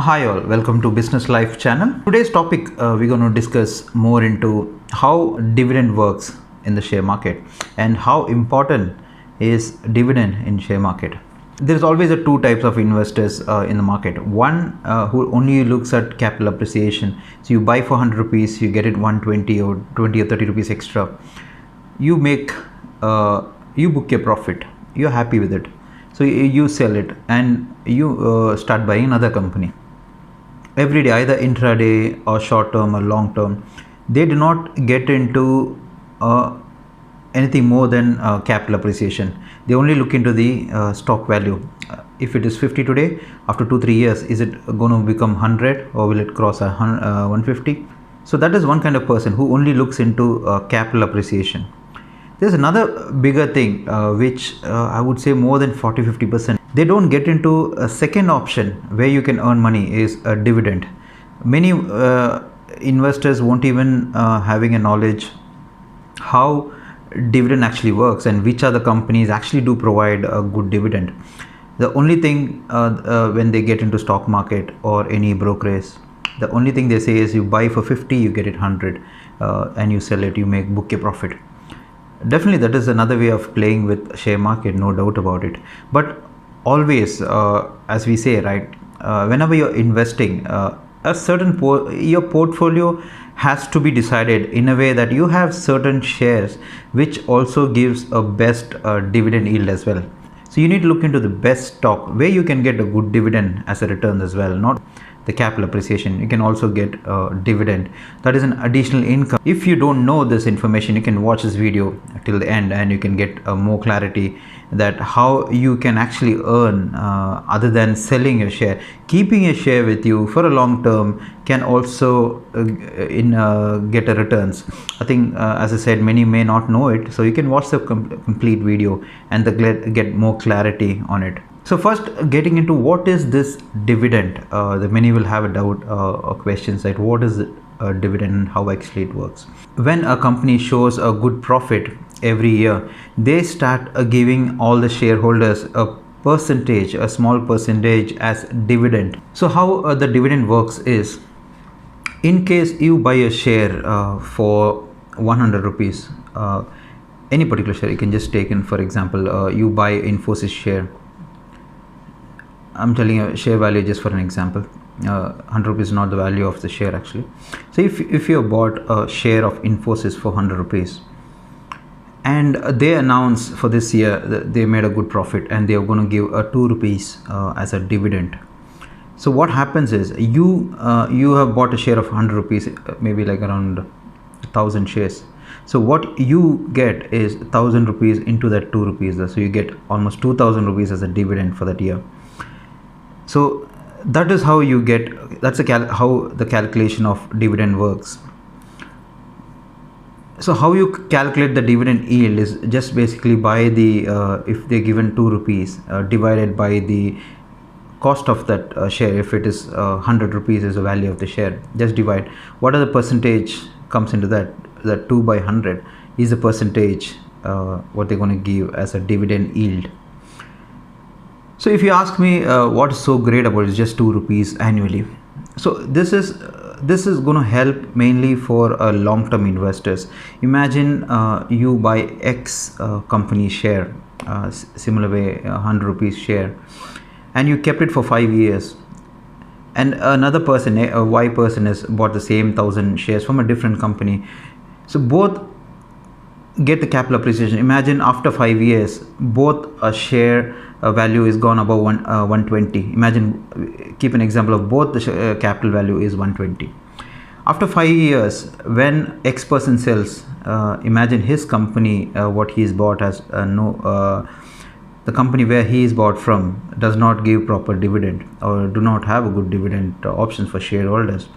Hi all, welcome to Business Life channel. Today's topic we're going to discuss more into how dividend works in the share market and how important is dividend in share market. There's always two types of investors in the market. One who only looks at capital appreciation. So you buy for 100 rupees, you get it 120 or 20 or 30 rupees extra. You book a profit. You're happy with it. So you sell it and you start buying another company. Every day, either intraday or short term or long term, they do not get into anything more than capital appreciation. They only look into the stock value. If it is 50 today, after 2-3 years, is it going to become 100 or will it cross 150? So that is one kind of person who only looks into capital appreciation. There's another bigger thing which I would say more than 40-50%. They don't get into a second option where you can earn money is a dividend. Many investors won't even having a knowledge how dividend actually works and which other companies actually do provide a good dividend. The only thing when they get into stock market or any brokerage, the only thing they say is you buy for 50, you get it 100 and you sell it, you book a profit. Definitely that is another way of playing with share market, no doubt about it. But always, as we say, right, whenever you're investing, a certain your portfolio has to be decided in a way that you have certain shares which also gives a best dividend yield as well. So you need to look into the best stock where you can get a good dividend as a return as well, not the capital appreciation. You can also get dividend. That is an additional income. If you don't know this information, you can watch this video till the end and you can get more clarity that how you can actually earn other than selling your share. Keeping a share with you for a long term can also get a returns. I think as I said, many may not know it, so you can watch the complete video and get more clarity on it. So first, getting into what is this dividend, the many will have a doubt or questions like what is a dividend and how actually it works. When a company shows a good profit every year, they start giving all the shareholders a percentage, a small percentage as dividend. So how the dividend works is, in case you buy a share for 100 rupees, any particular share, you can just take in, for example, you buy Infosys share. I'm telling you share value just for an example. 100 rupees is not the value of the share actually. So if you bought a share of Infosys for 100 rupees and they announce for this year that they made a good profit and they are going to give 2 rupees as a dividend. So what happens is you have bought a share of 100 rupees, maybe like around 1,000 shares. So what you get is 1,000 rupees into that 2 rupees. So you get almost 2,000 rupees as a dividend for that year. So that is how you get, that's how the calculation of dividend works. So how you calculate the dividend yield is just basically by the if they're given 2 rupees divided by the cost of that share. If it is 100 rupees is the value of the share, just divide what are the percentage comes into that 2 by 100 is the percentage what they're going to give as a dividend yield. So if you ask me what is so great about it, is just 2 rupees annually. So this is going to help mainly for long-term investors. Imagine you buy X company share, similar way 100 rupees share, and you kept it for 5 years. And another person, a Y person, has bought the same 1,000 shares from a different company. So both get the capital appreciation. Imagine after 5 years, both a share value is gone above 120. Imagine, keep an example of both the capital value is 120. After 5 years, when X person sells, imagine his company, what he's bought has the company where he is bought from does not give proper dividend or do not have a good dividend options for shareholders.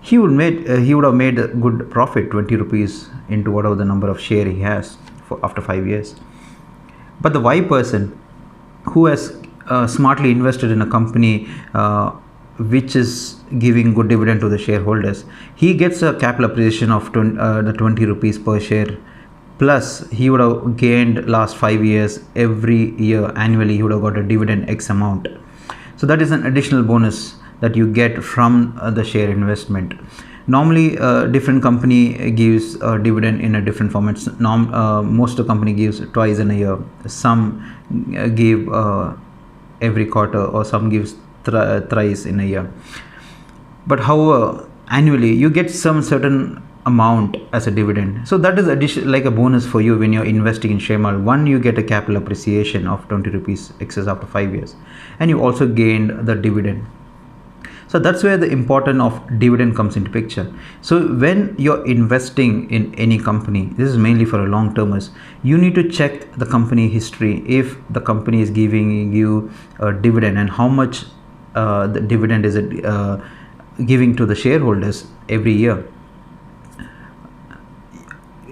He would have made a good profit, 20 rupees into whatever the number of share he has after 5 years. But the Y person who has smartly invested in a company which is giving good dividend to the shareholders, he gets a capital appreciation of the 20 rupees per share, plus he would have gained last 5 years, every year annually he would have got a dividend X amount. So that is an additional bonus that you get from the share investment. Normally different company gives dividend in a different formats. Most of the company gives twice in a year, some give every quarter, or some gives thrice in a year. But however, annually you get some certain amount as a dividend, so that is like a bonus for you when you're investing in share market. One, you get a capital appreciation of 20 rupees excess after 5 years, and you also gained the dividend. So that's where the importance of dividend comes into picture. So when you're investing in any company, this is mainly for a long termers, you need to check the company history, if the company is giving you a dividend, and how much the dividend is it giving to the shareholders every year.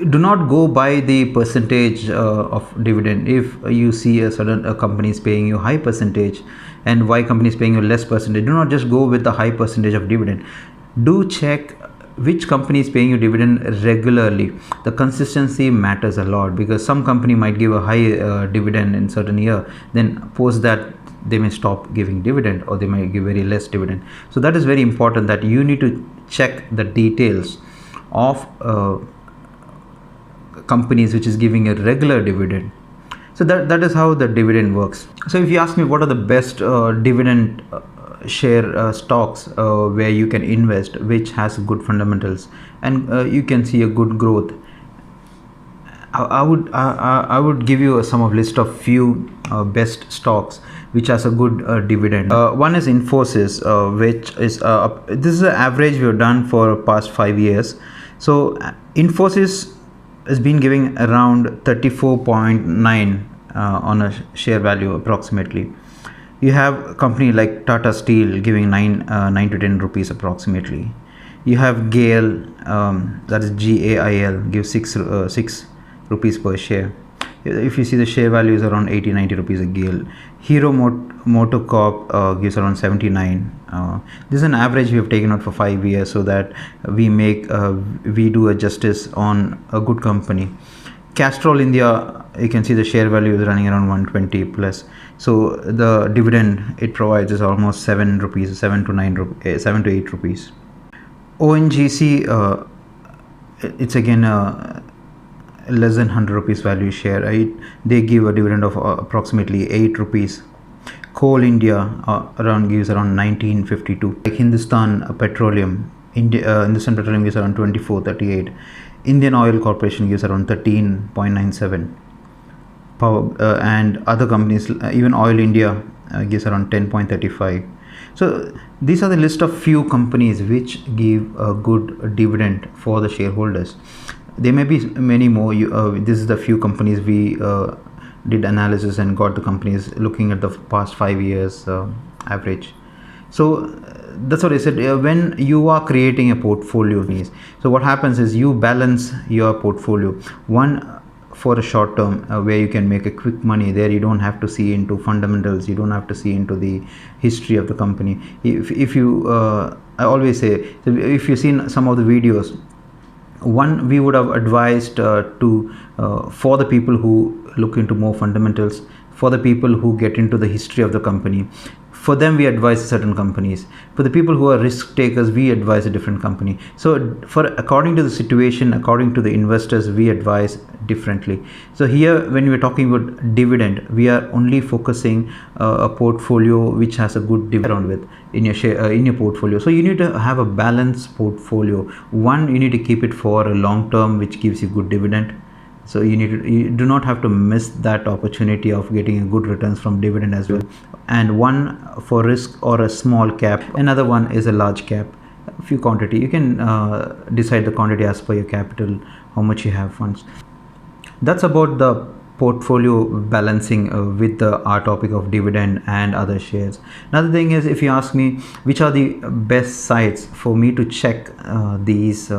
Do not go by the percentage of dividend. If you see a company is paying you high percentage, and why company is paying you less percentage, do not just go with the high percentage of dividend. Do check which company is paying you dividend regularly. The consistency matters a lot, because some company might give a high dividend in certain year, then post that they may stop giving dividend, or they may give very less dividend. So that is very important, that you need to check the details of companies which is giving a regular dividend. So that is how the dividend works. So if you ask me what are the best dividend share stocks where you can invest, which has good fundamentals and you can see a good growth, I would give you some of list of few best stocks which has a good dividend. One is Infosys, which is this is the average we have done for past 5 years. So Infosys has been giving around 34.9 on a share value approximately. You have a company like Tata Steel giving 9 to 10 rupees approximately. You have GAIL, that is GAIL, gives 6 rupees per share. If you see, the share value is around 80-90 rupees a GAIL. Hero MotoCorp gives around 79. This is an average we have taken out for 5 years, so that we do a justice on a good company. Castrol India, you can see the share value is running around 120 plus. So the dividend it provides is almost 7 rupees, 7 to 8 rupees. ONGC, it's again less than 100 rupees value share. They give a dividend of approximately 8 rupees. Coal India gives around 1952. Like Hindustan Petroleum, Hindustan Petroleum gives around 24.38. Indian Oil Corporation gives around 13.97. And other companies, even Oil India gives around 10.35. So these are the list of few companies which give a good dividend for the shareholders. There may be many more. This is the few companies we did analysis and got the companies looking at the past 5 years average. So that's what I said. When you are creating a portfolio, so what happens is you balance your portfolio. One, for a short term where you can make a quick money. There you don't have to see into fundamentals, you don't have to see into the history of the company. If you I always say, if you've seen some of the videos, one, we would have advised for the people who look into more fundamentals, for the people who get into the history of the company, for them we advise certain companies. For the people who are risk takers, we advise a different company. So according to the situation, according to the investors, we advise differently. So here, when we're talking about dividend, we are only focusing a portfolio which has a good dividend with in your share in your portfolio. So you need to have a balanced portfolio. One, you need to keep it for a long term, which gives you good dividend. So you do not have to miss that opportunity of getting a good returns from dividend as well. And one for risk or a small cap. Another one is a large cap. A few quantity. You can decide the quantity as per your capital, how much you have funds. That's about the portfolio balancing with our topic of dividend and other shares. Another thing is, if you ask me which are the best sites for me to check these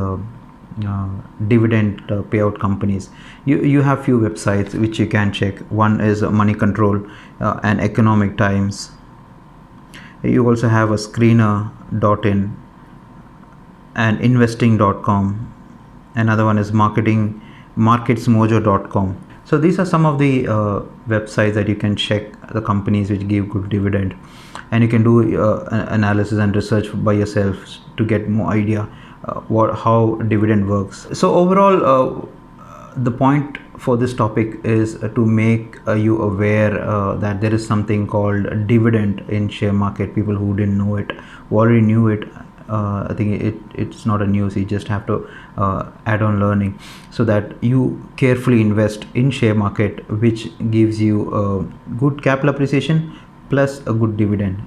dividend payout companies, you have few websites which you can check. One is Money Control and Economic Times. You also have a Screener.in and Investing.com. Another one is Marketsmojo.com. So these are some of the websites that you can check, the companies which give good dividend, and you can do analysis and research by yourself to get more idea how dividend works. So overall, the point for this topic is to make you aware that there is something called dividend in share market. People who didn't know it, who already knew it, I think it's not a news. You just have to add on learning, so that you carefully invest in share market, which gives you a good capital appreciation plus a good dividend.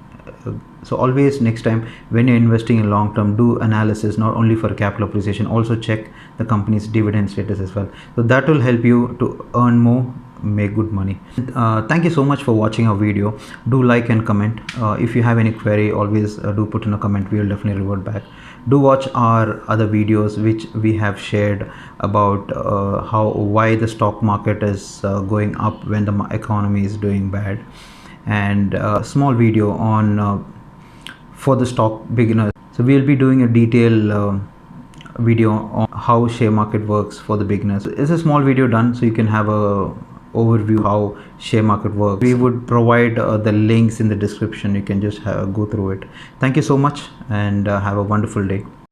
So always next time when you're investing in long term, do analysis not only for capital appreciation, also check the company's dividend status as well. So that will help you to earn more, make good money. Thank you so much for watching our video. Do like and comment. If you have any query, always do put in a comment. We will definitely revert back. Do watch our other videos which we have shared about why the stock market is going up when the economy is doing bad, and a small video on for the stock beginners. So we will be doing a detailed video on how share market works for the beginners. It's a small video done so you can have a overview how share market works. We would provide the links in the description. You can just go through it. Thank you so much, and have a wonderful day.